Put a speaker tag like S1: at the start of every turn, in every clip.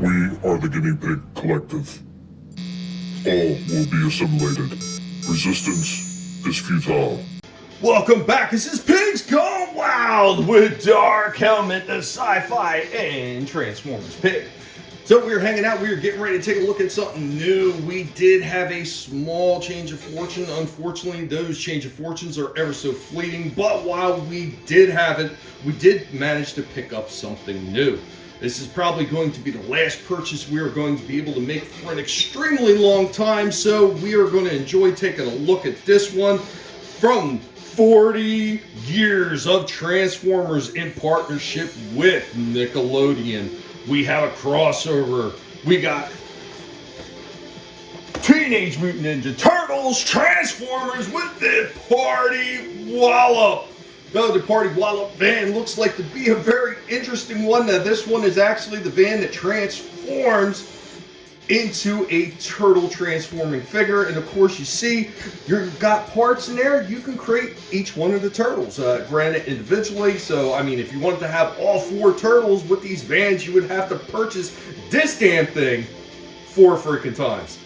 S1: We are the Guinea Pig Collective. All will be assimilated. Resistance is futile.
S2: Welcome back. This is Pigs Gone Wild with Dark Helmet, the sci-fi and Transformers pig. So we were hanging out. We were getting ready to take a look at something new. We did have a small change of fortune. Unfortunately, those change of fortunes are ever so fleeting. But while we did have it, we did manage to pick up something new. This is probably going to be the last purchase we are going to be able to make for an extremely long time. So we are going to enjoy taking a look at this one from 40 years of Transformers in partnership with Nickelodeon. We have a crossover. We got Teenage Mutant Ninja Turtles, Transformers with the Party Wallop. No, the Party Wallop van looks like to be a very interesting one. Now, this one is actually the van that transforms into a turtle transforming figure. And of course, you see, you've got parts in there. You can create each one of the turtles, granted individually. So, I mean, if you wanted to have all 4 turtles with these vans, you would have to purchase this damn thing 4 freaking times.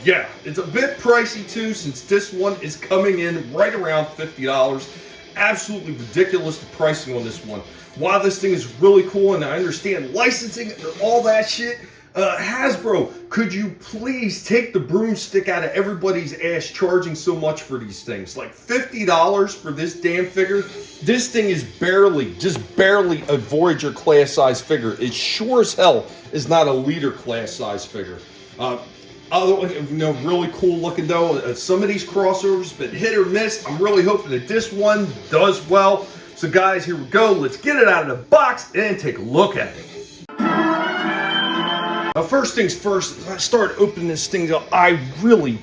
S2: Yeah, it's a bit pricey too, since this one is coming in right around $50. Absolutely ridiculous, the pricing on this one. While this thing is really cool and I understand licensing and all that shit, Hasbro, could you please take the broomstick out of everybody's ass charging so much for these things? Like $50 for this damn figure? This thing is just barely a Voyager class size figure. It sure as hell is not a leader class size figure. Really cool looking though. Some of these crossovers have been hit or miss. I'm really hoping that this one does well. So guys, here we go. Let's get it out of the box and take a look at it. First things first, as I start opening this thing up, I really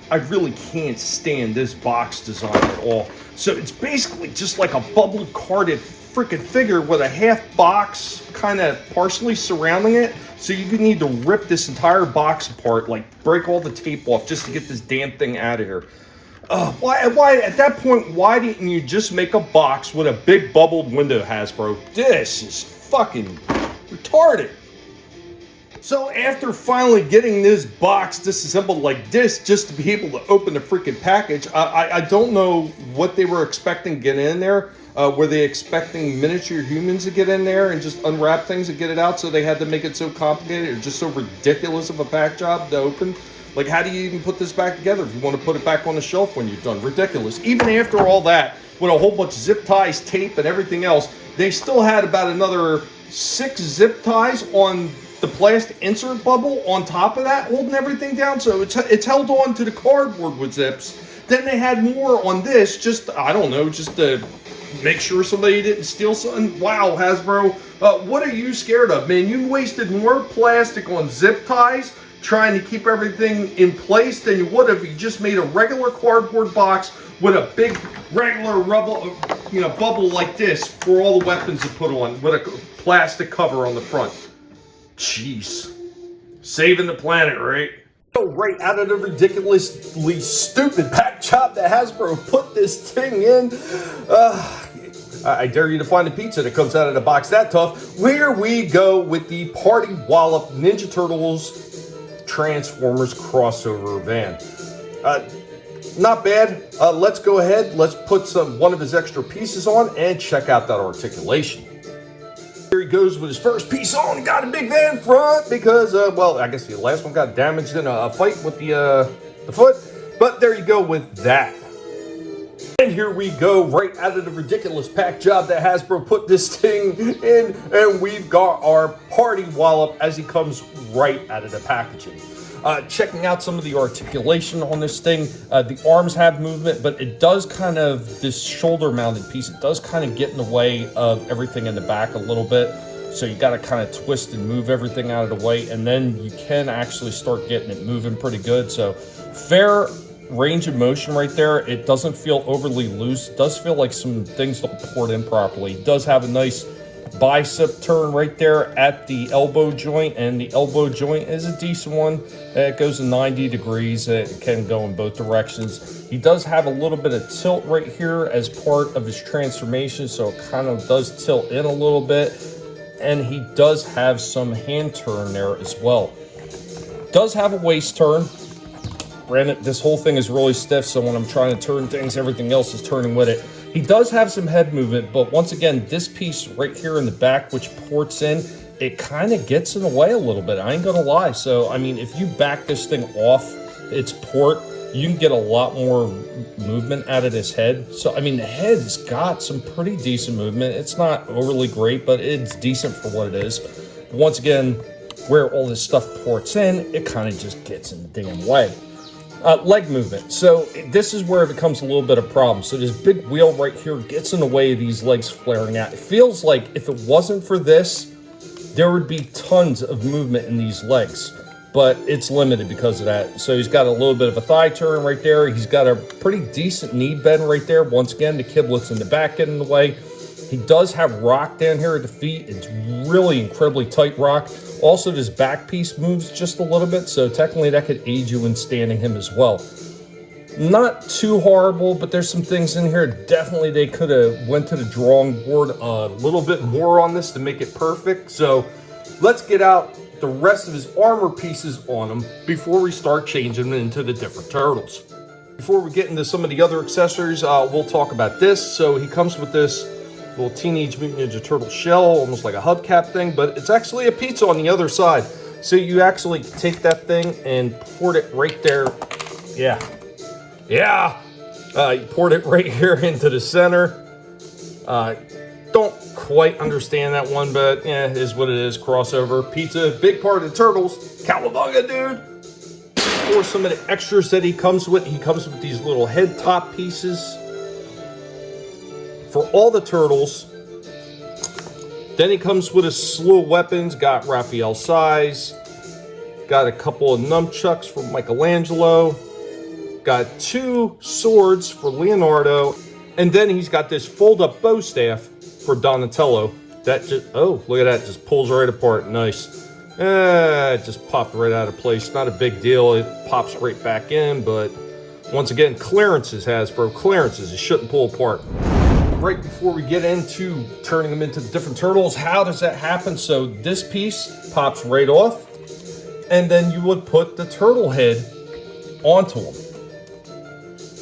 S2: can't stand this box design at all. So it's basically just like a bubble carded freaking figure with a half box kind of partially surrounding it. So you need to rip this entire box apart, like break all the tape off just to get this damn thing out of here. Why at that point, why didn't you just make a box with a big bubbled window, Hasbro? This is fucking retarded. So after finally getting this box disassembled like this, just to be able to open the freaking package, I don't know what they were expecting to get in there. Were they expecting miniature humans to get in there and just unwrap things and get it out, so they had to make it so complicated or just so ridiculous of a pack job to open? Like, how do you even put this back together if you want to put it back on the shelf when you're done? Ridiculous. Even after all that, with a whole bunch of zip ties, tape, and everything else, they still had about another 6 zip ties on the plastic insert bubble on top of that, holding everything down. So it's held on to the cardboard with zips. Then they had more on this, just, I don't know, just to make sure somebody didn't steal something. Wow, Hasbro, what are you scared of, man? You wasted more plastic on zip ties trying to keep everything in place than you would if you just made a regular cardboard box with a big regular rubber, bubble like this for all the weapons to put on with a plastic cover on the front. Jeez. Saving the planet, right? Right out of the ridiculously stupid pack job that Hasbro put this thing in. I dare you to find a pizza that comes out of the box that tough. Here we go with the Party Wallop Ninja Turtles Transformers crossover van. Not bad. Let's go ahead. Let's put one of his extra pieces on and check out that articulation. Here he goes with his first piece on. He got a big van front because, I guess the last one got damaged in a fight with the foot. But there you go with that. And here we go, right out of the ridiculous pack job that Hasbro put this thing in. And we've got our Party Wallop as he comes right out of the packaging. Checking out some of the articulation on this thing. The arms have movement, but it does kind of, this shoulder mounted piece, it does kind of get in the way of everything in the back a little bit. So you got to kind of twist and move everything out of the way, and then you can actually start getting it moving pretty good. So fair range of motion right there. It doesn't feel overly loose. It does feel like some things don't port in properly. It does have a nice bicep turn right there at the elbow joint, and the elbow joint is a decent one. It goes 90 degrees. It can go in both directions. He does have a little bit of tilt right here as part of his transformation, so it kind of does tilt in a little bit. and he does have some hand turn there as well. Does have a waist turn. Granted, this whole thing is really stiff, so when I'm trying to turn things, everything else is turning with it. He does have some head movement, but once again, this piece right here in the back, which ports in, it kind of gets in the way a little bit. I ain't gonna lie. So, I mean, if you back this thing off its port, you can get a lot more movement out of this head. So, I mean, the head's got some pretty decent movement. It's not overly great, but it's decent for what it is. Once again, where all this stuff ports in, it kind of just gets in the damn way. Leg movement. So this is where it becomes a little bit of a problem. So this big wheel right here gets in the way of these legs flaring out. It feels like if it wasn't for this, there would be tons of movement in these legs, but it's limited because of that. So he's got a little bit of a thigh turn right there. He's got a pretty decent knee bend right there. Once again, the kiblets in the back getting in the way. He does have rock down here at the feet. It's really incredibly tight rock. Also, this back piece moves just a little bit, so technically that could aid you in standing him as well. Not too horrible, but there's some things in here. Definitely they could have went to the drawing board a little bit more on this to make it perfect. So let's get out the rest of his armor pieces on him before we start changing them into the different turtles. Before we get into some of the other accessories, we'll talk about this. So he comes with this little Teenage Mutant Ninja Turtle shell, almost like a hubcap thing, but it's actually a pizza on the other side. So you actually take that thing and port it right there. You poured it right here into the center. Don't quite understand that one, but yeah, it is what it is. Crossover pizza, big part of the turtles. Cowabunga, dude. For some of the extras that he comes with these little head top pieces for all the turtles. Then he comes with a slew of weapons. Got Raphael size. Got a couple of nunchucks from Michelangelo. Got 2 swords for Leonardo. And then he's got this fold-up bow staff for Donatello. That just, oh, look at that. Just pulls right apart. Nice. It just popped right out of place. Not a big deal. It pops right back in. But once again, clearances, Hasbro. Clearances. It shouldn't pull apart. Right before we get into turning them into the different turtles, how does that happen? So this piece pops right off, and then you would put the turtle head onto them.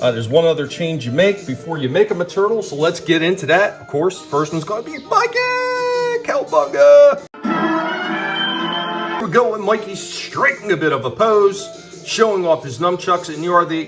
S2: There's one other change you make before you make them a turtle, so let's get into that. Of course, first one's going to be Mikey! Cowabunga! Here we go with Mikey striking a bit of a pose, showing off his nunchucks, and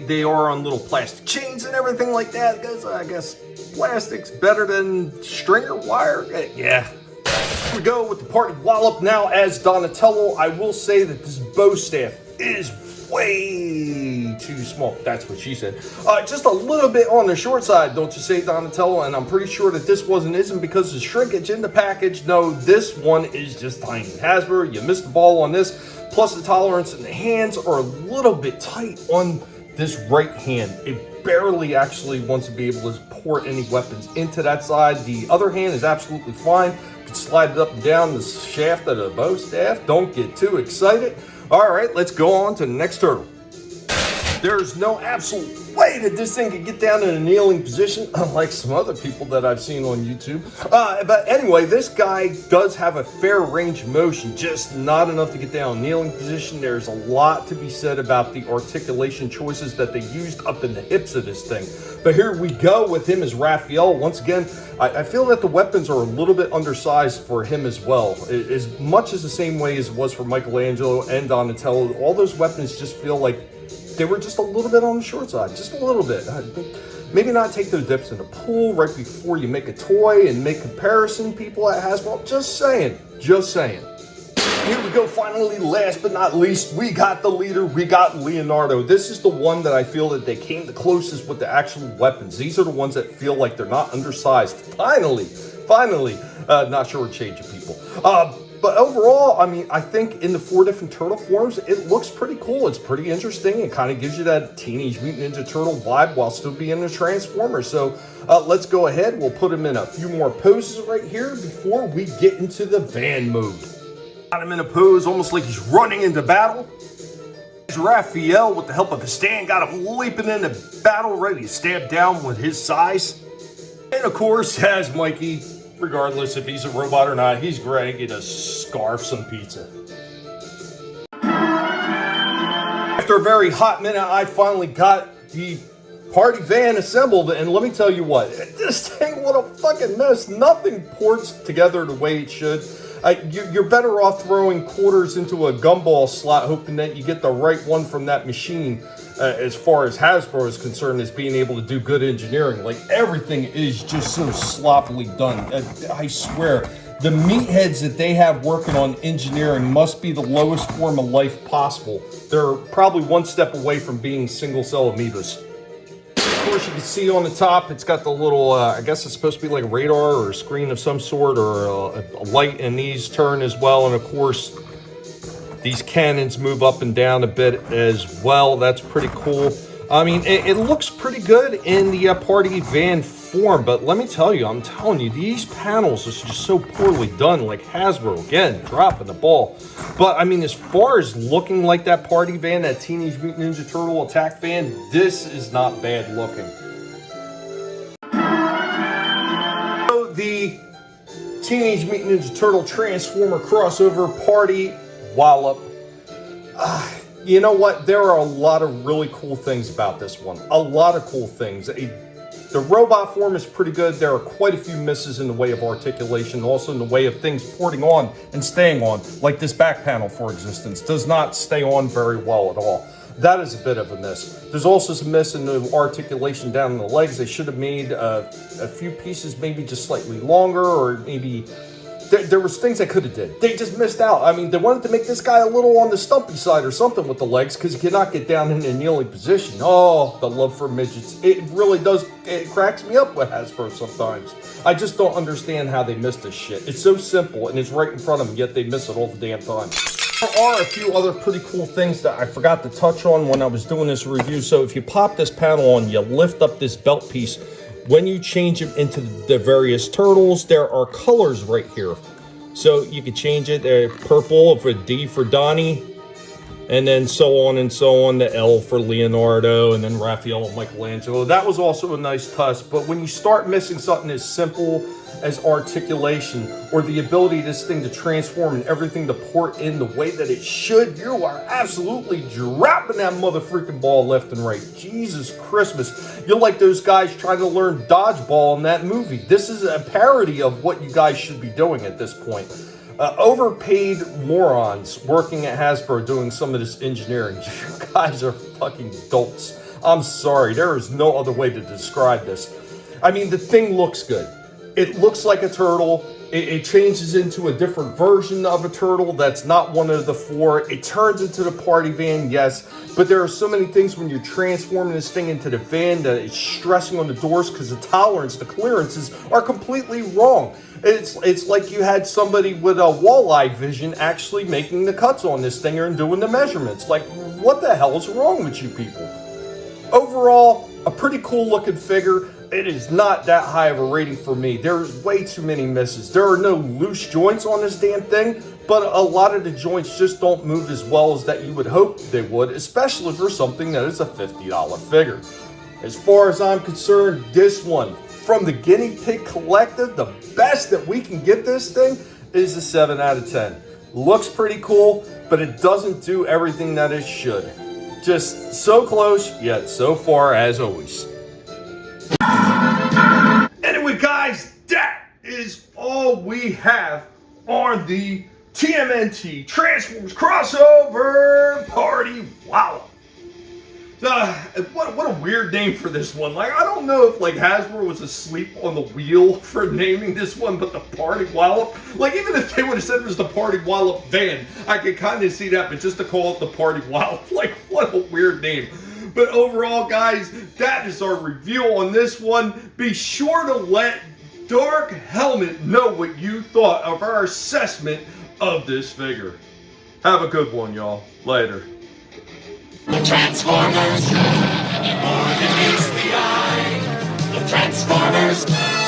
S2: they are on little plastic chains and everything like that, because I guess plastic's better than stringer wire. Yeah. Here we go with the part of Wallop now as Donatello. I will say that this bow staff is way too small. That's what she said. Just a little bit on the short side, don't you say, Donatello? And I'm pretty sure that this isn't because of shrinkage in the package. No, this one is just tiny. Hasbro, you missed the ball on this. Plus the tolerance in the hands are a little bit tight on this right hand. It barely actually wants to be able to port any weapons into that side. The other hand is absolutely fine. You can slide it up and down the shaft of the bow staff. Don't get too excited. All right, let's go on to the next turtle. There's no absolute way that this thing can get down in a kneeling position, unlike some other people that I've seen on YouTube. But anyway, this guy does have a fair range of motion, just not enough to get down in a kneeling position. There's a lot to be said about the articulation choices that they used up in the hips of this thing. But here we go with him as Raphael. Once again, I feel that the weapons are a little bit undersized for him as well. As much as the same way as it was for Michelangelo and Donatello, all those weapons just feel like they were just a little bit on the short side, just a little bit. Maybe not take those dips in the pool right before you make a toy and make comparison, people at Hasbro. Just saying, just saying. Here we go, finally, last but not least, we got the leader, we got Leonardo. This is the one that I feel that they came the closest with the actual weapons. These are the ones that feel like they're not undersized. Finally, not shortchanging people. But overall, I mean, I think in the 4 different turtle forms, it looks pretty cool. It's pretty interesting. It kind of gives you that Teenage Mutant Ninja Turtle vibe while still being a Transformer. So let's go ahead. We'll put him in a few more poses right here before we get into the van mode. Got him in a pose almost like he's running into battle. Raphael, with the help of the stand, got him leaping into battle, ready to stab down with his size. And of course, as Mikey, regardless if he's a robot or not, he's Greg. He does scarf some pizza. After a very hot minute, I finally got the party van assembled, and let me tell you what, this thing, what a fucking mess. Nothing ports together the way it should. You're better off throwing quarters into a gumball slot, hoping that you get the right one from that machine. As far as Hasbro is concerned, is being able to do good engineering. Like, everything is just so sloppily done. I swear, the meatheads that they have working on engineering must be the lowest form of life possible. They're probably one step away from being single-cell amoebas. Of course, you can see on the top, it's got the little, I guess it's supposed to be like a radar or a screen of some sort, or a light, and these turn as well. And of course, these cannons move up and down a bit as well. That's pretty cool. I mean, it looks pretty good in the party van form, but let me tell you, I'm telling you, these panels are just so poorly done. Like, Hasbro, again, dropping the ball. But, I mean, as far as looking like that party van, that Teenage Mutant Ninja Turtle attack van, this is not bad looking. So, the Teenage Mutant Ninja Turtle Transformer crossover party Wallop. You know what? There are a lot of really cool things about this one. A lot of cool things. The robot form is pretty good. There are quite a few misses in the way of articulation, also in the way of things porting on and staying on, like this back panel, for instance, does not stay on very well at all. That is a bit of a miss. There's also some miss in the articulation down in the legs. They should have made a few pieces maybe just slightly longer, or maybe there was things they could have did. They just missed out. I mean, they wanted to make this guy a little on the stumpy side or something with the legs, because he cannot get down in a kneeling position. Oh, the love for midgets. It really does, it cracks me up with Hasbro sometimes. I just don't understand how they miss this shit. It's so simple, and it's right in front of them, yet they miss it all the damn time. There are a few other pretty cool things that I forgot to touch on when I was doing this review. So if you pop this panel on, you lift up this belt piece. When you change it into the various turtles, there are colors right here. So you can change it. Purple for D for Donnie, and then so on and so on. The L for Leonardo, and then Raphael and Michelangelo. That was also a nice touch. But when you start missing something as simple as articulation, or the ability of this thing to transform and everything to port in the way that it should, you are absolutely dropping that mother-freaking ball left and right. Jesus Christmas. You're like those guys trying to learn dodgeball in that movie. This is a parody of what you guys should be doing at this point. Overpaid morons working at Hasbro doing some of this engineering. You guys are fucking dolts. I'm sorry. There is no other way to describe this. I mean, the thing looks good. It looks like a turtle. It changes into a different version of a turtle that's not one of the four. It turns into the party van, yes. But there are so many things when you're transforming this thing into the van that it's stressing on the doors, because the tolerance, the clearances are completely wrong. It's like you had somebody with a walleye vision actually making the cuts on this thing and doing the measurements. Like, what the hell is wrong with you people? Overall, a pretty cool looking figure. It is not that high of a rating for me. There's way too many misses. There are no loose joints on this damn thing, but a lot of the joints just don't move as well as that you would hope they would, especially for something that is a $50 figure. As far as I'm concerned, this one from the Guinea Pig Collective, the best that we can get this thing, is a 7 out of 10. Looks pretty cool, but it doesn't do everything that it should. Just so close, yet so far as always. Anyway, guys, that is all we have on the TMNT Transformers crossover party Wallop. What a weird name for this one. Like, I don't know if like Hasbro was asleep on the wheel for naming this one, but the party Wallop. Like, even if they would have said it was the party Wallop van, I could kind of see that, but just to call it the party Wallop, like, what a weird name. But overall, guys, that is our review on this one. Be sure to let Dark Helmet know what you thought of our assessment of this figure. Have a good one, y'all. Later.
S3: The Transformers, more than meets the eye. The Transformers.